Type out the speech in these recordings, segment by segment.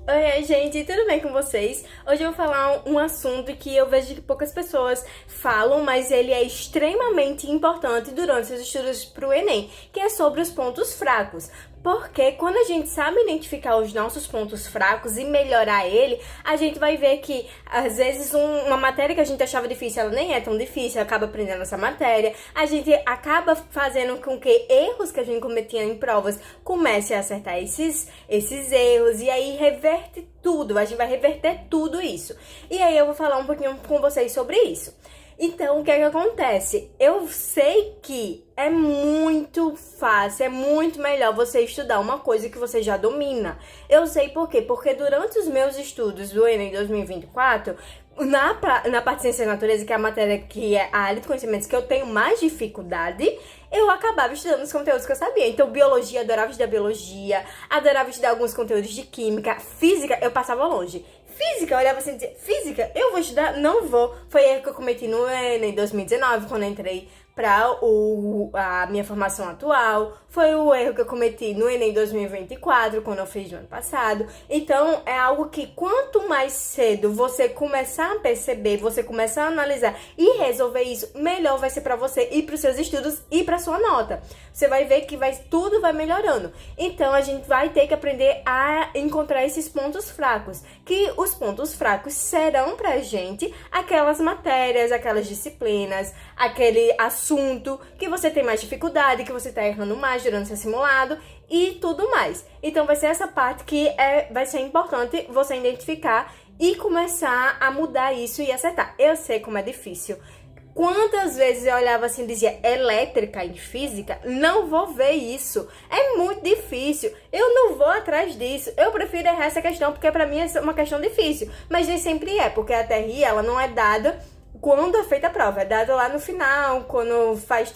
Oi, gente, tudo bem com vocês? Hoje eu vou falar um assunto que eu vejo que poucas pessoas falam, mas ele é extremamente importante durante os estudos para o Enem, que é sobre os pontos fracos. Porque quando a gente sabe identificar os nossos pontos fracos e melhorar ele, a gente vai ver que, às vezes, uma matéria que a gente achava difícil, ela nem é tão difícil, acaba aprendendo essa matéria. A gente acaba fazendo com que erros que a gente cometia em provas comece a acertar esses erros, e aí reverte tudo, a gente vai reverter tudo isso. E aí eu vou falar um pouquinho com vocês sobre isso. Então, o que é que acontece? Eu sei que é muito fácil, é muito melhor você estudar uma coisa que você já domina. Eu sei por quê? Porque durante os meus estudos do Enem 2024, na parte de Ciência da Natureza, que é a matéria que é a área de conhecimentos que eu tenho mais dificuldade, eu acabava estudando os conteúdos que eu sabia. Então, biologia, adorava estudar biologia, adorava estudar alguns conteúdos de química, física, eu passava longe. Física, eu olhava assim e dizia, física, eu vou estudar? Não vou. Foi erro que eu cometi no Enem 2019, quando eu entrei para a minha formação atual. Foi o erro que eu cometi no Enem 2024, quando eu fiz no ano passado. Então, é algo que quanto mais cedo você começar a perceber, você começar a analisar e resolver isso, melhor vai ser para você e para os seus estudos e para sua nota. Você vai ver que tudo vai melhorando. Então, a gente vai ter que aprender a encontrar esses pontos fracos. Que os pontos fracos serão pra gente aquelas matérias, aquelas disciplinas, aquele assunto que você tem mais dificuldade, que você tá errando mais durante seu simulado e tudo mais. Então vai ser essa parte que vai ser importante você identificar e começar a mudar isso e acertar. Eu sei como é difícil. Quantas vezes eu olhava assim e dizia, elétrica em física, não vou ver isso. É muito difícil. Eu não vou atrás disso. Eu prefiro errar essa questão, porque pra mim é uma questão difícil. Mas nem sempre é, porque a TRI, ela não é dada quando é feita a prova. É dada lá no final, quando faz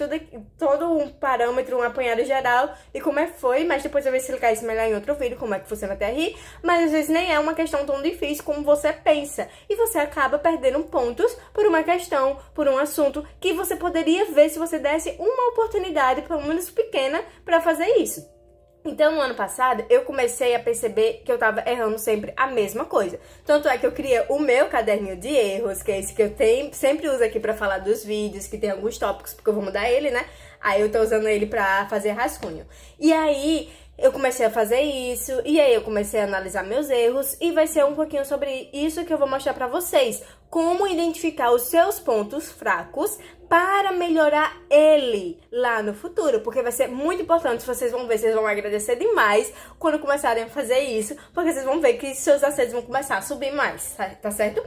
todo um parâmetro, um apanhado geral de como é que foi. Mas depois eu vou explicar isso melhor em outro vídeo, como é que funciona a TRI. Mas às vezes nem é uma questão tão difícil como você pensa. E você acaba perdendo pontos por uma questão, por um assunto, que você poderia ver se você desse uma oportunidade, pelo menos pequena, para fazer isso. Então, no ano passado, eu comecei a perceber que eu tava errando sempre a mesma coisa. Tanto é que eu criei o meu caderninho de erros, que é esse que eu sempre uso aqui pra falar dos vídeos, que tem alguns tópicos, porque eu vou mudar ele, né? Aí eu tô usando ele pra fazer rascunho. E aí, eu comecei a fazer isso, e aí eu comecei a analisar meus erros, e vai ser um pouquinho sobre isso que eu vou mostrar pra vocês. Como identificar os seus pontos fracos para melhorar ele lá no futuro, porque vai ser muito importante, vocês vão ver, vocês vão agradecer demais quando começarem a fazer isso, porque vocês vão ver que seus acertos vão começar a subir mais, tá certo?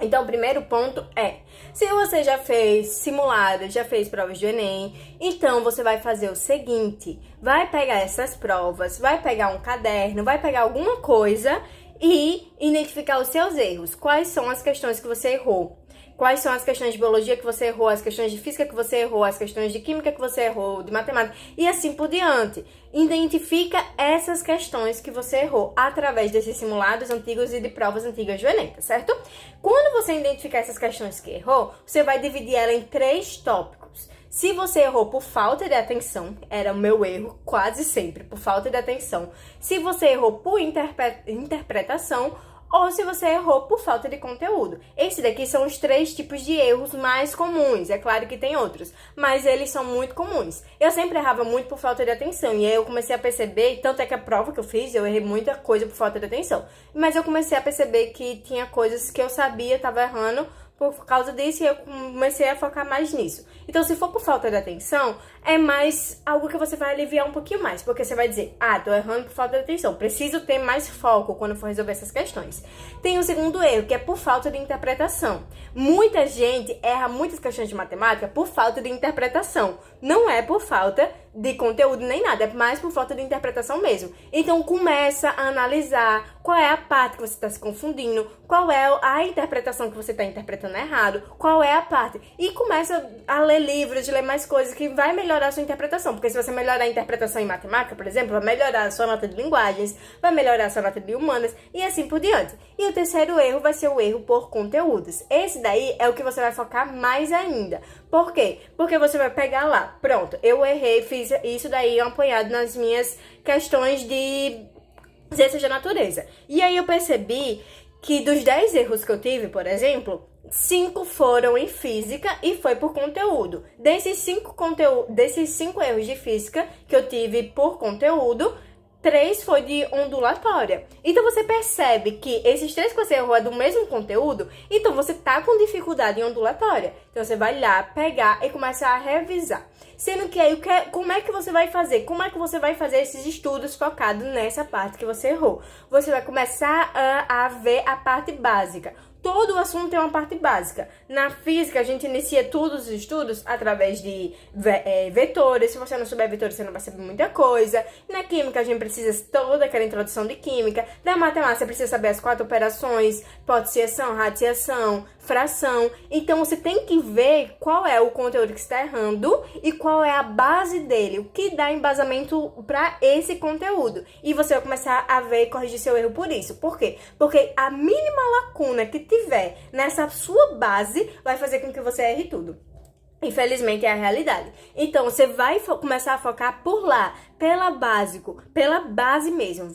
Então, o primeiro ponto é, se você já fez simulado, já fez provas do Enem, então você vai fazer o seguinte, vai pegar essas provas, vai pegar um caderno, vai pegar alguma coisa e identificar os seus erros. Quais são as questões que você errou? Quais são as questões de biologia que você errou, as questões de física que você errou, as questões de química que você errou, de matemática e assim por diante. Identifica essas questões que você errou através desses simulados antigos e de provas antigas do Enem, tá certo? Quando você identificar essas questões que errou, você vai dividir ela em 3 tópicos. Se você errou por falta de atenção, era o meu erro quase sempre, por falta de atenção. Se você errou por interpretação, ou se você errou por falta de conteúdo. Esses daqui são os 3 tipos de erros mais comuns. É claro que tem outros, mas eles são muito comuns. Eu sempre errava muito por falta de atenção, e aí eu comecei a perceber, tanto é que a prova que eu fiz, eu errei muita coisa por falta de atenção. Mas eu comecei a perceber que tinha coisas que eu sabia, estava errando, por causa disso, e eu comecei a focar mais nisso. Então, se for por falta de atenção, é mais algo que você vai aliviar um pouquinho mais, porque você vai dizer, tô errando por falta de atenção, preciso ter mais foco quando for resolver essas questões. Tem o segundo erro, que é por falta de interpretação. Muita gente erra muitas questões de matemática por falta de interpretação. Não é por falta de conteúdo nem nada, é mais por falta de interpretação mesmo. Então, começa a analisar qual é a parte que você está se confundindo, qual é a interpretação que você está interpretando errado, qual é a parte. E começa a ler livros, ler mais coisas que vai melhorar a sua interpretação. Porque se você melhorar a interpretação em matemática, por exemplo, vai melhorar a sua nota de linguagens, vai melhorar a sua nota de humanas e assim por diante. E o terceiro erro vai ser o erro por conteúdos. Esse daí é o que você vai focar mais ainda. Por quê? Porque você vai pegar lá, pronto, eu errei, fiz isso daí apoiado nas minhas questões de ciências da natureza. E aí eu percebi que dos 10 erros que eu tive, por exemplo, 5 foram em física e foi por conteúdo. Desses 5 erros de física que eu tive por conteúdo, 3 foi de ondulatória. Então você percebe que esses 3 que você errou é do mesmo conteúdo, então você tá com dificuldade em ondulatória. Então você vai lá pegar e começar a revisar. Sendo que aí, como é que você vai fazer? Como é que você vai fazer esses estudos focados nessa parte que você errou? Você vai começar a ver a parte básica. Todo o assunto tem uma parte básica. Na física, a gente inicia todos os estudos através de vetores. Se você não souber vetores, você não vai saber muita coisa. Na química, a gente precisa toda aquela introdução de química. Da matemática, você precisa saber as 4 operações: poticiação, radiciação, fração. Então, você tem que ver qual é o conteúdo que está errando e qual é a base dele. O que dá embasamento para esse conteúdo. E você vai começar a ver e corrigir seu erro por isso. Por quê? Porque a mínima lacuna que tiver nessa sua base vai fazer com que você erre tudo. Infelizmente é a realidade. Então você vai começar a focar por lá, pela base mesmo.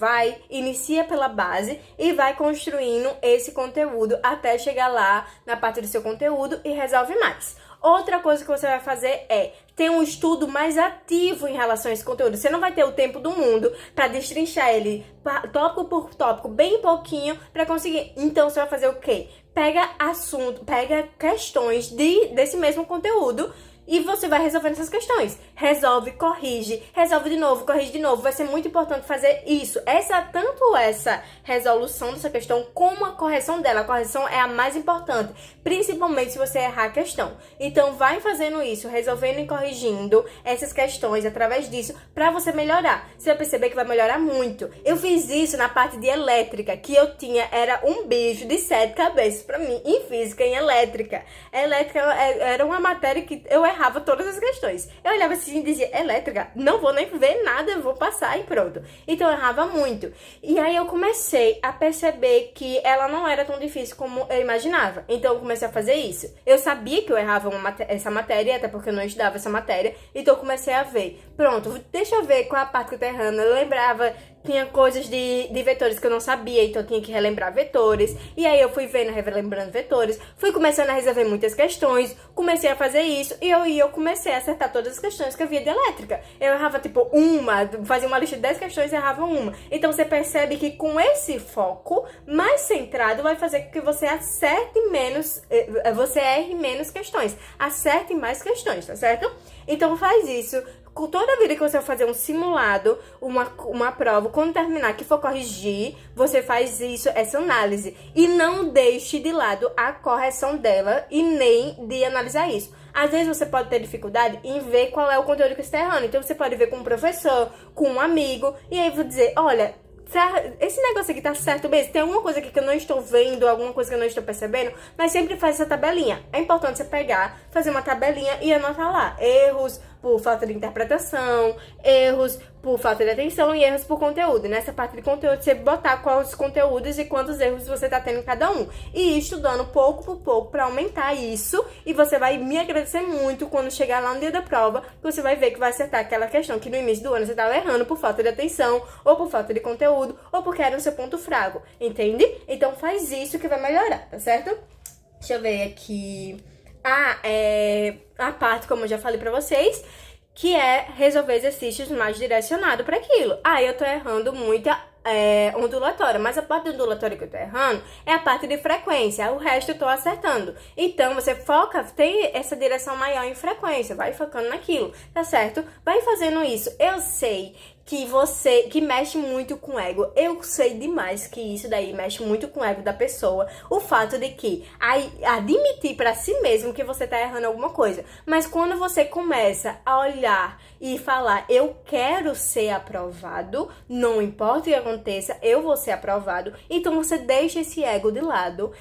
Inicia pela base e vai construindo esse conteúdo até chegar lá na parte do seu conteúdo e resolve mais. Outra coisa que você vai fazer é ter um estudo mais ativo em relação a esse conteúdo. Você não vai ter o tempo do mundo para destrinchar ele tópico por tópico, bem pouquinho, para conseguir. Então você vai fazer o quê? Pega questões desse mesmo conteúdo e você vai resolvendo essas questões. Resolve, corrige, resolve de novo, corrige de novo. Vai ser muito importante fazer isso. Tanto essa resolução dessa questão como a correção dela. A correção é a mais importante, principalmente se você errar a questão. Então vai fazendo isso, resolvendo e corrigindo essas questões através disso para você melhorar. Você vai perceber que vai melhorar muito. Eu fiz isso na parte de elétrica, que era um bicho de 7 cabeças para mim em física, em elétrica. Elétrica era uma matéria que eu errava todas as questões. Eu olhava assim e dizia: elétrica, não vou nem ver nada, eu vou passar e pronto. Então eu errava muito. E aí eu comecei a perceber que ela não era tão difícil como eu imaginava. Então eu comecei a fazer isso. Eu sabia que eu errava essa matéria, até porque eu não estudava essa matéria. Então eu comecei a ver. Pronto, deixa eu ver qual a parte que eu tô errando. Eu lembrava, tinha coisas de vetores que eu não sabia, então eu tinha que relembrar vetores. E aí eu fui vendo, relembrando vetores. Fui começando a resolver muitas questões. Comecei a fazer isso e eu comecei a acertar todas as questões que havia de elétrica. Eu errava tipo fazia uma lista de 10 questões e errava uma. Então você percebe que com esse foco mais centrado vai fazer com que você você erre menos questões. Acerte mais questões, tá certo? Então faz isso. Toda vida que você vai fazer um simulado, uma prova, quando terminar que for corrigir, você faz essa análise. E não deixe de lado a correção dela e nem de analisar isso. Às vezes você pode ter dificuldade em ver qual é o conteúdo que você está errando. Então você pode ver com um professor, com um amigo, e aí vou dizer: olha, esse negócio aqui tá certo mesmo? Tem alguma coisa aqui que eu não estou vendo, alguma coisa que eu não estou percebendo? Mas sempre faz essa tabelinha. É importante você pegar, fazer uma tabelinha e anotar lá. Erros por falta de interpretação, erros por falta de atenção e erros por conteúdo. Nessa parte de conteúdo, você botar quais os conteúdos e quantos erros você tá tendo em cada um. E ir estudando pouco por pouco para aumentar isso. E você vai me agradecer muito quando chegar lá no dia da prova, que você vai ver que vai acertar aquela questão que no início do ano você tava errando por falta de atenção, ou por falta de conteúdo, ou porque era o seu ponto fraco. Entende? Então faz isso que vai melhorar, tá certo? Deixa eu ver aqui. A parte, como eu já falei pra vocês, que é resolver exercícios mais direcionados para aquilo. Eu tô errando muita ondulatória, mas a parte ondulatória que eu tô errando é a parte de frequência, o resto eu tô acertando. Então você tem essa direção maior em frequência, vai focando naquilo, tá certo? Vai fazendo isso. Eu sei que mexe muito com o ego. Eu sei demais que isso daí mexe muito com o ego da pessoa. O fato de que admitir pra si mesmo que você tá errando alguma coisa. Mas quando você começa a olhar e falar: eu quero ser aprovado, não importa o que aconteça, eu vou ser aprovado. Então você deixa esse ego de lado,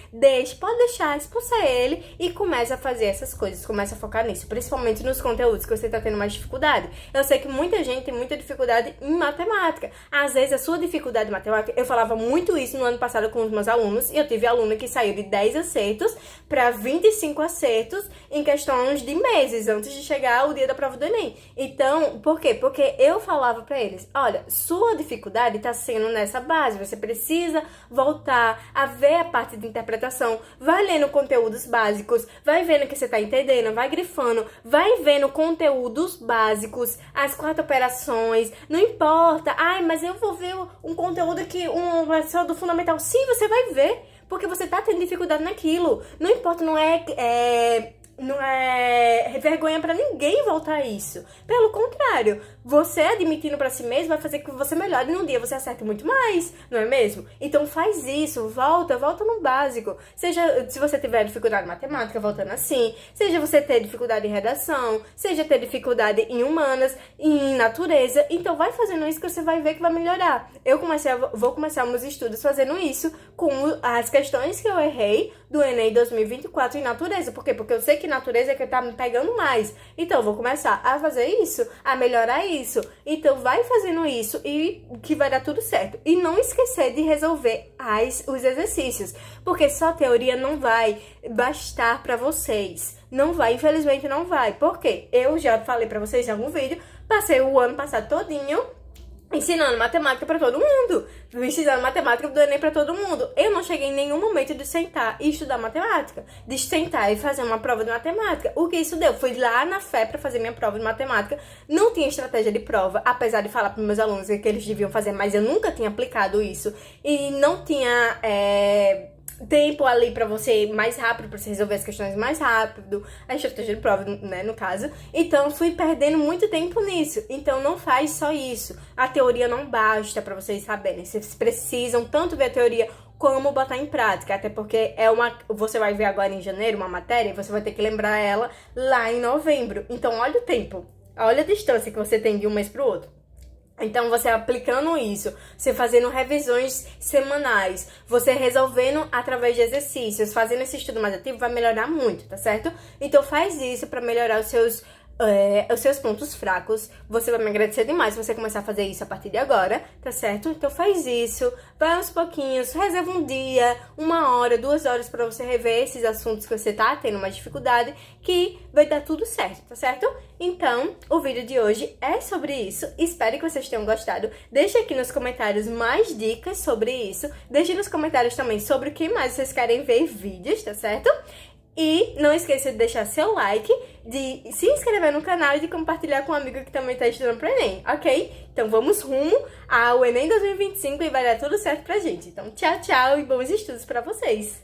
pode deixar, expulsar ele e começa a fazer essas coisas, começa a focar nisso, principalmente nos conteúdos que você tá tendo mais dificuldade. Eu sei que muita gente tem muita dificuldade dificuldade em matemática. Às vezes a sua dificuldade em matemática, eu falava muito isso no ano passado com os meus alunos, e eu tive aluno que saiu de 10 acertos para 25 acertos em questões de meses, antes de chegar o dia da prova do Enem. Então, por quê? Porque eu falava para eles, olha, sua dificuldade está sendo nessa base, você precisa voltar a ver a parte de interpretação, vai lendo conteúdos básicos, vai vendo que você está entendendo, vai grifando, vai vendo conteúdos básicos, as 4 operações, não importa, ai, mas eu vou ver um conteúdo que um professor do fundamental, sim, você vai ver, porque você tá tendo dificuldade naquilo, não importa, não é vergonha pra ninguém voltar a isso. Pelo contrário, você admitindo pra si mesmo vai fazer que você melhore num dia, você acerte muito mais, não é mesmo? Então faz isso, volta no básico. Seja, se você tiver dificuldade em matemática, voltando assim, seja você ter dificuldade em redação, seja ter dificuldade em humanas, em natureza, então vai fazendo isso que você vai ver que vai melhorar. Vou começar meus estudos fazendo isso com as questões que eu errei do Enem 2024 em natureza. Por quê? Porque eu sei que natureza é que tá me pegando mais. Então, eu vou começar a fazer isso, a melhorar isso. Então, vai fazendo isso e que vai dar tudo certo. E não esquecer de resolver os exercícios. Porque só teoria não vai bastar pra vocês. Não vai, infelizmente não vai. Por quê? Eu já falei pra vocês em algum vídeo, passei o ano passado todinho ensinando matemática pra todo mundo, ensinando matemática do Enem pra todo mundo. Eu não cheguei em nenhum momento de sentar e estudar matemática, de sentar e fazer uma prova de matemática. O que isso deu? Fui lá na fé pra fazer minha prova de matemática, não tinha estratégia de prova, apesar de falar pros meus alunos que eles deviam fazer, mas eu nunca tinha aplicado isso, e não tinha tempo ali pra você mais rápido, pra você resolver as questões mais rápido, a estratégia de prova, né, no caso. Então, fui perdendo muito tempo nisso. Então, não faz só isso. A teoria não basta pra vocês saberem. Vocês precisam tanto ver a teoria como botar em prática, até porque você vai ver agora em janeiro uma matéria e você vai ter que lembrar ela lá em novembro. Então, olha o tempo, olha a distância que você tem de um mês pro outro. Então, você aplicando isso, você fazendo revisões semanais, você resolvendo através de exercícios, fazendo esse estudo mais ativo, vai melhorar muito, tá certo? Então, faz isso pra melhorar os seus pontos fracos. Você vai me agradecer demais se você começar a fazer isso a partir de agora, tá certo? Então faz isso, vai aos pouquinhos, reserva um dia, 1 hora, 2 horas pra você rever esses assuntos que você tá tendo mais dificuldade, que vai dar tudo certo, tá certo? Então, o vídeo de hoje é sobre isso, espero que vocês tenham gostado. Deixe aqui nos comentários mais dicas sobre isso, deixe nos comentários também sobre o que mais vocês querem ver vídeos, tá certo? E não esqueça de deixar seu like, de se inscrever no canal e de compartilhar com um amigo que também está estudando para o Enem, ok? Então vamos rumo ao Enem 2025 e vai dar tudo certo pra gente. Então tchau, tchau e bons estudos para vocês!